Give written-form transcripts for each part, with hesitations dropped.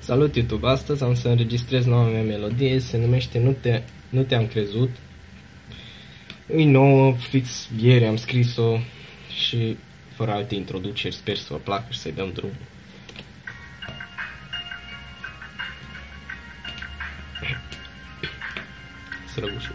Salut YouTube, astăzi am să înregistrez noua mea melodie, se numește Nu te-am crezut. E nouă, fix ieri am scris-o și fără alte introduceri, sper să vă placă și să-i dăm drumul. Sărăgușul.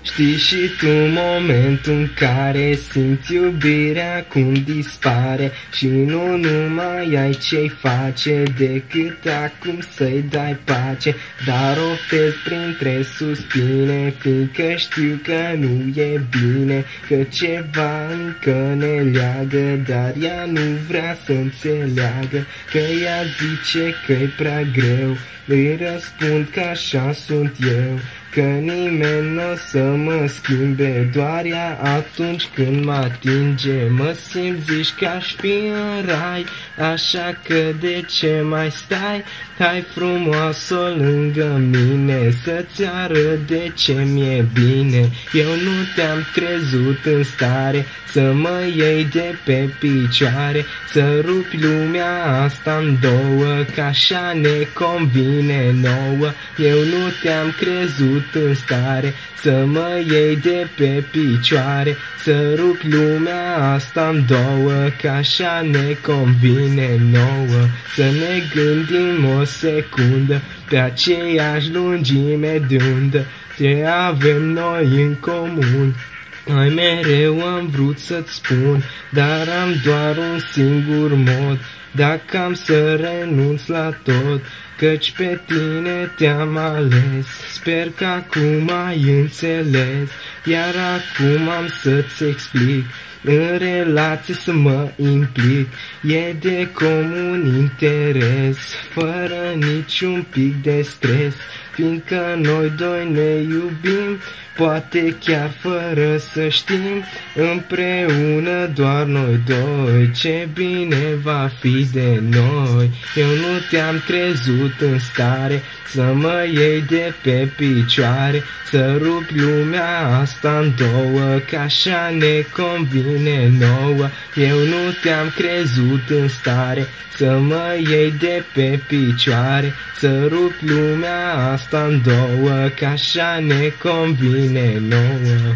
Știi și tu momentul în care simți iubirea cum dispare și nu mai ai ce-i face decât acum să-i dai pace, dar o vezi printre suspine, fiindcă știu că nu e bine, că ceva încă ne leagă, dar ea nu vrea să înțeleagă, că ea zice că-i prea greu. Îi răspund că așa sunt eu, că nimeni n-o să mă schimbe, doar ea atunci când mă atinge. Mă simt, zici că aș fi în rai, așa că de ce mai stai? Hai frumoasă lângă mine, să-ți arăt de ce mi-e bine. Eu nu te-am crezut în stare să mă iei de pe picioare, să rupi lumea asta în două, că așa ne convine nouă. Eu nu te-am crezut în stare să mă iei de pe picioare, să rupi lumea asta în două, că așa ne convine nouă. Să ne gândim o secundă pe aceeași lungime de undă, ce avem noi în comun. Mai mereu am vrut să-ți spun, dar am doar un singur mod, dacă am să renunț la tot, căci pe tine te-am ales. Sper că acum ai înțeles, iar acum am să-ți explic. În relație să mă implic, e de comun interes, fără niciun pic de stres, fiindcă noi doi ne iubim, poate chiar fără să știm, împreună doar noi doi, ce bine va fi de noi. Eu nu te-am crezut în stare să mă iei de pe picioare, să rupi lumea asta în două, că așa ne convine nouă. Eu nu te-am crezut în stare să mă iei de pe picioare, să rupi lumea asta în două, că așa ne convine nouă.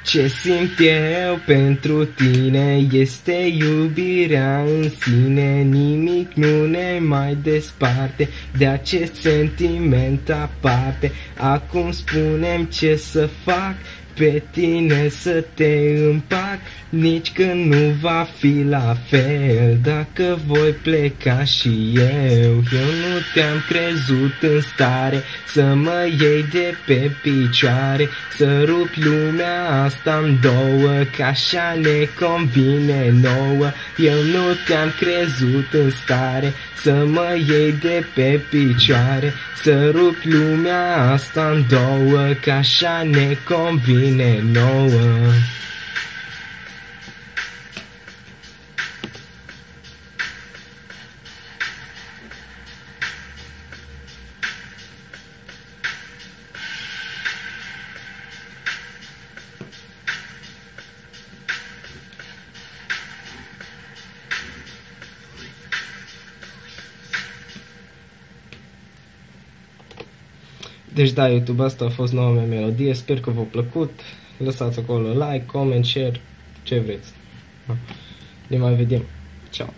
Ce simt eu pentru tine este iubirea în sine, nimic nu ne mai desparte de acest sentiment aparte. Acum spune-mi ce să fac, pe tine să te împac, nici când nu va fi la fel, dacă voi pleca și eu. Eu nu te-am crezut în stare să mă iei de pe picioare, să rupi lumea asta în două, că așa ne convine nouă. Eu nu te-am crezut în stare să mă iei de pe picioare, să rupi lumea asta în două, că așa ne convine nouă. Deci da, YouTube, asta a fost noua mea melodie, sper că v-a plăcut, lăsați acolo like, comment, share, ce vreți. Ne mai vedem, ciao.